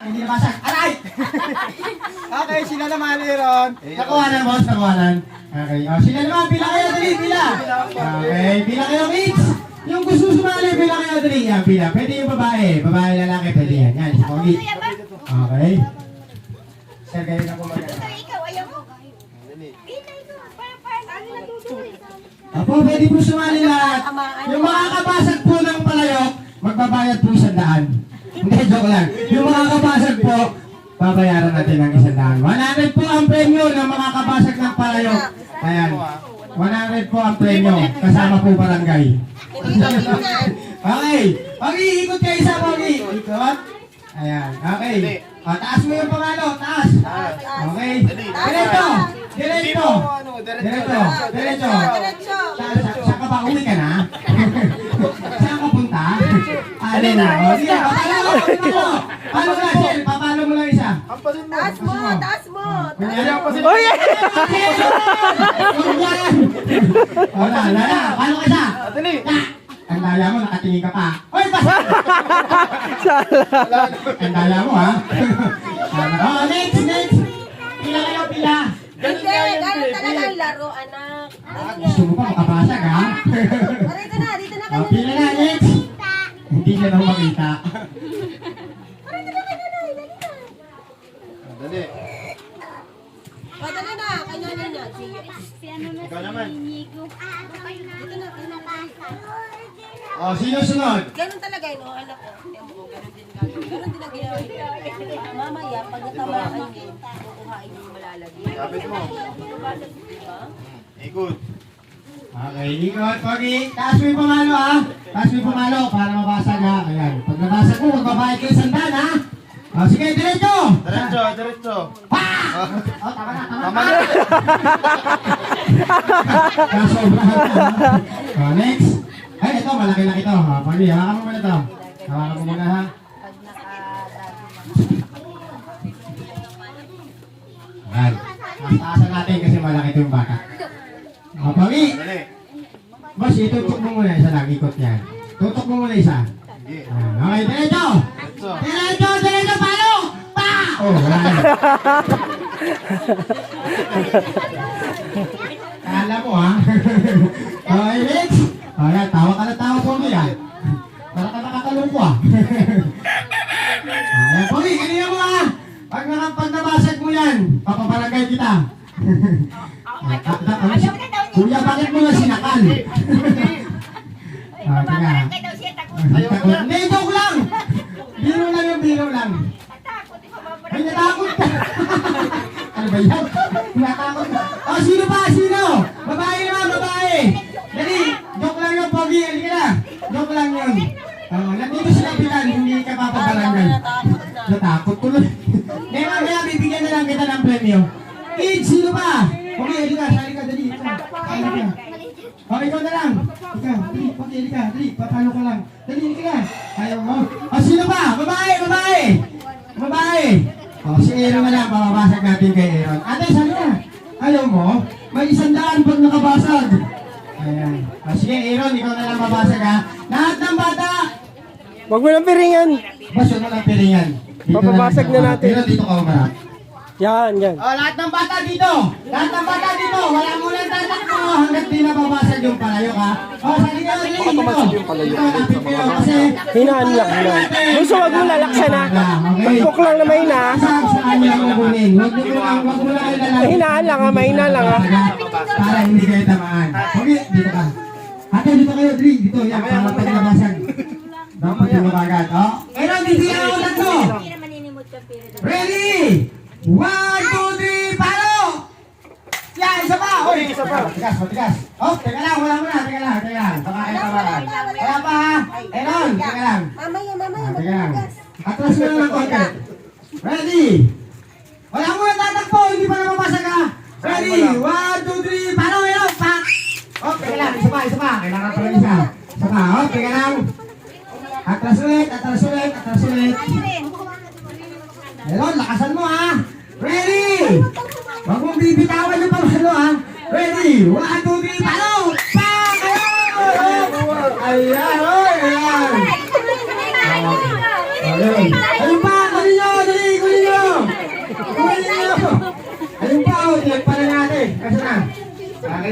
Hindi nabasag. Aray! Okay, sila naman, Aaron. Nakuhanan, boss. Nakuhanan. Okay. O, sila naman. Pila kayo, dali. Pila. Okay. Pila kayo, mates. Yung gusto sumali, pila kayo, dali. Yan, pila. Pwede yung babae. Babae, lalaki. Pwede yan. Yan, si Pogi. Okay. Sir, kayo na pumagal. Ikaw, ayaw mo. Pinay ko. Parang ano natutuloy. Apo, pwede po sumali lahat. Yung makakabasag po ng palayok, magbabayad po 100. Hindi, joke lang. Yung makakabasag po, babayaran natin ng 100. 100 po ang premyo ng makakabasag ng palayok. Ayan. 100 po ang premyo. Kasama po barangay. Okay. Pogi, ikot kayo isa, Pogi. Ikot. Ayan. Okay. O, taas mo yung pangalo. Taas. Okay. Diretso. Diretso. Diretso. Diretso. Saan ka ba? Uwi ka na? Saan ka punta? Ano na? O, sige. Papalo. Papalo ka, Sel. Papalo mo lang isa. Taas mo, taas mo. Uy! Wala, wala. Paano ka isa? Ang daya mo, nakatingin ka pa. Uy, basta! Ang daya mo, ha? Oh, next, next. Pila kayo, pila. Hindi, ganun talaga ang laro, anak. Gusto mo pa makabasag, ha? Dito na Oh, kayo. pila na, next. Hindi siya na makita. Dali na. Dali. O, dali na. Kanya niya. Ikaw naman. Dito na. Oh, sino sunod? Ganun talaga yun, oh, anak ko. Ganun din gagawin. Ganun din ang ginawa niya. Mamaya, pag natamaan niyo, kukuhain yung malalagay. Kapit mo. Diba? Ikot. Okay, ikot, Pogi. Taas mo yung pamalo, ha? Taas mo yung pamalo para mabasag, ha? Ayan. Pag nabasag mo, magbabayad kayo 100, ha? Oh, sige, diretso! Diretso. Pa! Oh, tama na. Tama na. Kasobrahan ka, ha? Oh, next. Ay, ito, malaki-laki ito. Oh, Pogi, hawakan mo muna ito. Hawakan mo muna, ha? Ayan. Taasan natin kasi malaki ito yung bata. Oh, Pogi. Dali. Boss, itutok mo muna isa lang, ikot yan. Tutok mo muna isa. Sige. Okay, diretso! Diretso. Diretso, palo! Pa! Oh, wala na. Kala mo, ha? Okay, next. O, yan, tawa ka na tawa, Pogi, ha? Para ka nakakalungko, ha? Ayan, Pogi, kanina mo, ha? Pag nabasag mo yan, papabarangay kita. Kuya, bakit mo na sinakal? Babarangay daw siya, takot. Hindi, joke lang! Biro lang yung biro lang. Ay, natakot ka! Ano ba yan? Natakot ka? Oh, sino pa? Sino? Babae naman, babae! Dali, joke lang yung Pogi, halika na. Joke lang yun. Nandito sila pilan, hindi ka papabarangay. Natakot tuloy. Ngayon, mamaya, bibigyan na lang kita ng premyo. Kids, sino pa? Pogi, halika, sali ka, dali. Halika. Oh, ikaw na lang. Ikaw, dali, Pogi, halika, dali, papalo ka lang. Dali, halika na. Ayaw mo. Oh, sino pa? Babae, babae! Babae! Oh, si Aaron na lang, papabasag natin kay Aaron. Ate, sali na. Ayaw mo? May 100 pag nakabasag. Ayan. Oh, sige, Aaron, ikaw na lang babasag, ha? Lahat ng bata! Huwag mo ng piringan. Baso na lang piringan. Dito Papabasag na natin. Pero dito ka umarap. Yan. Oh, lahat ng bata dito! Lahat ng bata dito! Wala mo lang tatakbo hanggat di nababasag yung palayok, ha? Oh, sali ka rin dito! Dito, lapit kayo kasi... Hinaan lang. Gusto wag mo lalaksan ha. Pagpuk lang na mahina. Saan niya ang kukunin? Wag mo lang kayo lalaki. Hinaan lang ha. Mahina lang ha. Para hindi kayo tamaan. Okay, dito ka. Ate, dito kayo, Dri. Dito, yan. Para pag nabasag. Dapat yung agad. Oh, pero hindi ako tatlo. Hindi naman inimot ka, pero Ready? 1, 2, 3, palo! Yan, isa pa! Uy, isa pa! Matigas, matigas. Oh, teka lang, wala mo na. Teka lang. Baka kayo tawaran. Wala pa ha? Eron, teka lang. Mamaya, Teka lang. Atras mo lang ng konti. Ready? Wala mo na tatakbo, hindi pa namapasag ha. Ready? 1, 2, 3, palo! Eron, pak! Oh, teka lang, isa pa. Kailangan pa rin isa. Isa pa, oh, teka lang. Atras ulit. Eron, lakasan mo ha. Ready? Huwag mong bibitawan yung pamalo ha. Ready? 1, 2, 3, palo! Pak! Ayan! Ayan! Ayun pa! Dali nyo! Kasi na. Okay.